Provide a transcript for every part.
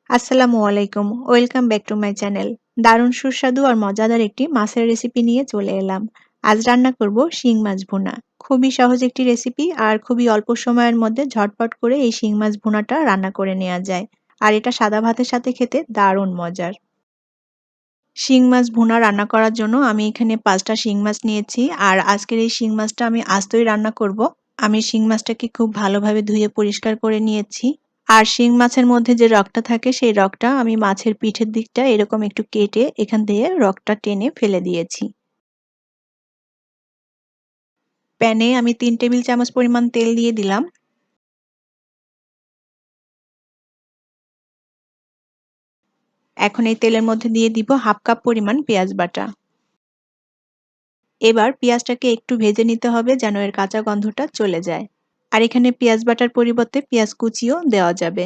আসসালামু আলাইকুম। Welcome back to my channel. দারুণ সুস্বাদু আর মজাদার একটি মাছের রেসিপি নিয়ে চলে এলাম। আজ রান্না করব শিং মাছ ভুনা। খুবই সহজ একটি রেসিপি আর খুবই অল্প সময়ের মধ্যে ঝটপট করে এই শিং মাছ ভুনাটা রান্না করে নেওয়া যায়। আর এটা সাদা ভাতের সাথে খেতে দারুণ মজার। শিং মাছ ভুনা রান্না করার জন্য আমি এখানে ৫ টা শিং মাছ নিয়েছি। আর আজকের এই শিং মাছটা আমি আস্তই রান্না করব। আমি শিং মাছটাকে খুব ভালোভাবে ধুয়ে পরিষ্কার করে নিয়েছি। আর শিং মাছের মধ্যে যে রগটা থাকে সেই রগটা আমি মাছের পিঠের দিকটা এরকম একটু কেটে এখান দিয়ে রগটা টেনে ফেলে দিয়েছি। প্যানে আমি ৩ টেবিল চামচ পরিমাণ তেল দিয়ে দিলাম। এখন এই তেলের মধ্যে দিয়ে দিব ১/২ কাপ পরিমাণ পেঁয়াজ বাটা। এবার পেঁয়াজটাকে একটু ভেজে নিতে হবে যেন এর কাঁচা গন্ধটা চলে যায়। আর এখানে পেঁয়াজ বাটার পরিবর্তে পেঁয়াজ কুচিও দেওয়া যাবে।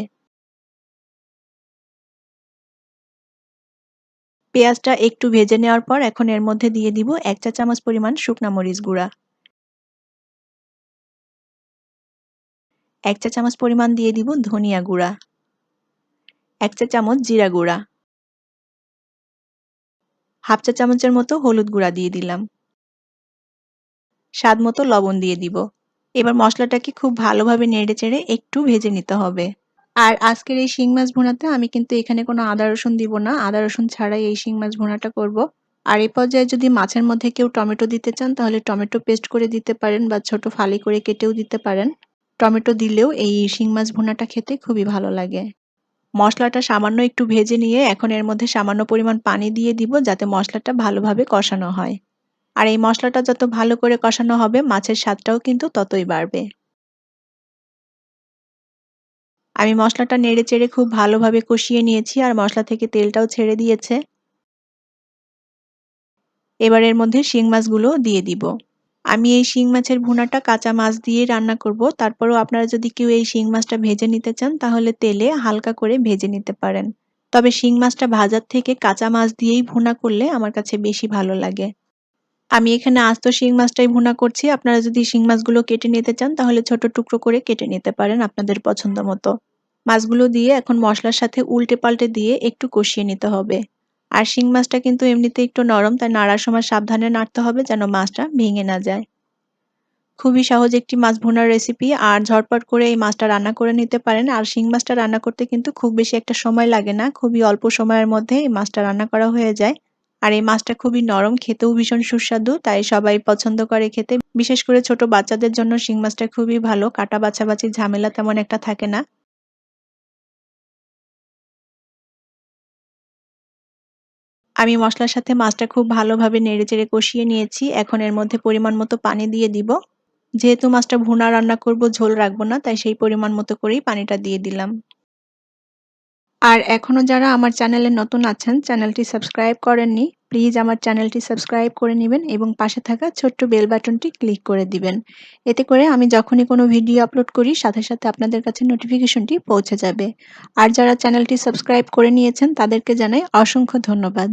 পেঁয়াজটা একটু ভেজে নেওয়ার পর এখন এর মধ্যে দিয়ে দিব ১ চা চামচ পরিমাণ শুকনা মরিচ গুঁড়া, ১ চা চামচ পরিমাণ দিয়ে দিব ধনিয়া গুঁড়া, ১ চা চামচ জিরা গুঁড়া, ১/২ চা চামচের মতো হলুদ গুঁড়া দিয়ে দিলাম। স্বাদ মতো লবণ দিয়ে দিব। এবার মশলাটাকে খুব ভালোভাবে নেড়েচেড়ে একটু ভেজে নিতে হবে। আর আজকের এই শিং মাছ ভুনাতে আমি কিন্তু এখানে কোনো আদা রসুন দিব না। আদা রসুন ছাড়াই এই শিং মাছ ভুনাটা করব। আর এই পর্যায়ে যদি মাছের মধ্যে কেউ টমেটো দিতে চান তাহলে টমেটো পেস্ট করে দিতে পারেন বা ছোট ফালি করে কেটেও দিতে পারেন। টমেটো দিলেও এই শিং মাছ ভুনাটা খেতে খুবই ভালো লাগে। মশলাটা সামান্য একটু ভেজে নিয়ে এখন এর মধ্যে সামান্য পরিমাণ পানি দিয়ে দিব যাতে মশলাটা ভালোভাবে কষানো হয়। আর এই মশলাটা যত ভালো করে কষানো হবে মাছের স্বাদটাও কিন্তু ততই বাড়বে। আমি মশলাটা নেড়েচেড়ে খুব ভালোভাবে কষিয়ে নিয়েছি আর মশলা থেকে তেলটাও ছেড়ে দিয়েছে। এবার এর মধ্যে শিং মাছগুলো দিয়ে দিব। আমি এই শিং মাছের ভুনাটা কাঁচা মাছ দিয়ে রান্না করব। তারপরেও আপনারা যদি কেউ এই শিং মাছটা ভেজে নিতে চান তাহলে তেলে হালকা করে ভেজে নিতে পারেন। তবে শিং মাছটা ভাজার থেকে কাঁচা মাছ দিয়েই ভুনা করলে আমার কাছে বেশি ভালো লাগে। আমি এখানে আস্ত শিং মাছটাই ভুনা করছি। আপনারা যদি শিং মাছগুলো কেটে নিতে চান তাহলে ছোট টুকরো করে কেটে নিতে পারেন আপনাদের পছন্দ মতো। মাছগুলো দিয়ে এখন মশলার সাথে উল্টে পাল্টে দিয়ে একটু কষিয়ে নিতে হবে। আর শিং মাছটা কিন্তু এমনিতেই একটু নরম, তাই নাড়ার সময় সাবধানে নাড়তে হবে যেন মাছটা ভেঙে না যায়। খুবই সহজ একটি মাছ ভুনার রেসিপি আর ঝটপট করে এই মাছটা রান্না করে নিতে পারেন। আর শিং মাছটা রান্না করতে কিন্তু খুব বেশি একটা সময় লাগে না। খুবই অল্প সময়ের মধ্যে এই মাছটা রান্না করা হয়ে যায়। আর এই মাছটা খুবই নরম, খেতেও ভীষণ সুস্বাদু, তাই সবাই পছন্দ করে খেতে। বিশেষ করে ছোট বাচ্চাদের জন্য শিং মাছটা খুবই ভালো। কাটা বাছাবাছির ঝামেলা তেমন একটা থাকে না। আমি মসলার সাথে মাছটা খুব ভালোভাবে নেড়েচেড়ে কষিয়ে নিয়েছি। এখন এর মধ্যে পরিমাণ মতো পানি দিয়ে দিব। যেহেতু মাছটা ভুনা রান্না করব, ঝোল রাখবো না, তাই সেই পরিমাণ মতো করেই পানিটা দিয়ে দিলাম। আর এখনো যারা আমার চ্যানেলে নতুন আছেন, চ্যানেলটি সাবস্ক্রাইব করেননি, প্লিজ আমার চ্যানেলটি সাবস্ক্রাইব করে নিবেন এবং পাশে থাকা ছোট্ট বেল বাটনটি ক্লিক করে দিবেন। এতে করে আমি যখনই কোনো ভিডিও আপলোড করি সাথে সাথে আপনাদের কাছে নোটিফিকেশনটি পৌঁছে যাবে। আর যারা চ্যানেলটি সাবস্ক্রাইব করে নিয়েছেন তাদেরকে জানাই অসংখ্য ধন্যবাদ।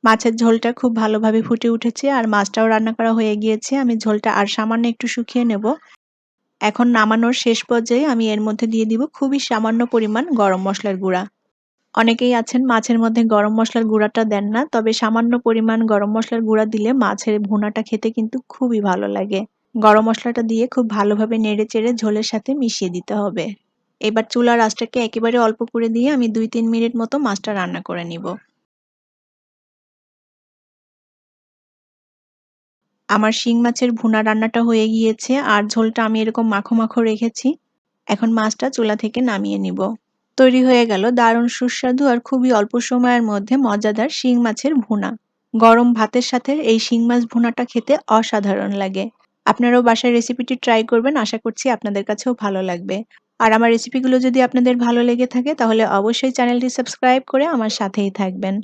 মাছের ঝোলটা খুব ভালোভাবে ফুটে উঠেছে আর মাছটাও রান্না করা হয়ে গিয়েছে। আমি ঝোলটা আর সামান্য একটু শুকিয়ে নেব। এখন নামানোর শেষ পর্যায়ে আমি এর মধ্যে দিয়ে দিব খুবই সামান্য পরিমাণ গরম মসলার গুঁড়া। অনেকেই আছেন মাছের মধ্যে গরম মসলার গুঁড়াটা দেন না, তবে সামান্য পরিমাণ গরম মসলার গুঁড়া দিলে মাছের ভুনাটা খেতে কিন্তু খুবই ভালো লাগে। গরম মসলাটা দিয়ে খুব ভালোভাবে নেড়েচেড়ে ঝোলের সাথে মিশিয়ে দিতে হবে। এবার চুলার আঁচটাকে একেবারে অল্প করে দিয়ে আমি ২-৩ মিনিট মতো মাছটা রান্না করে নিব। আমার শিং মাছের ভুনা রান্নাটা হয়ে গিয়েছে আর ঝোলটা আমি এরকম মাখো মাখো রেখেছি। এখন মাছটা চুলা থেকে নামিয়ে নিব। তৈরি হয়ে গেল দারুণ সুস্বাদু আর খুবই অল্প সময়ের মধ্যে মজাদার শিং মাছের ভুনা। গরম ভাতের সাথে এই শিং মাছ ভুনাটা খেতে অসাধারণ লাগে। আপনারাও বাসায় রেসিপিটি ট্রাই করবেন, আশা করছি আপনাদের কাছেও ভালো লাগবে। আর আমার রেসিপিগুলো যদি আপনাদের ভালো লেগে থাকে তাহলে অবশ্যই চ্যানেলটি সাবস্ক্রাইব করে আমার সাথেই থাকবেন।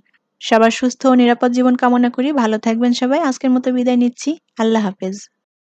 সবার সুস্থ ও নিরাপদ জীবন কামনা করি। ভালো থাকবেন সবাই। আজকের মতো বিদায় নিচ্ছি। আল্লাহ হাফেজ।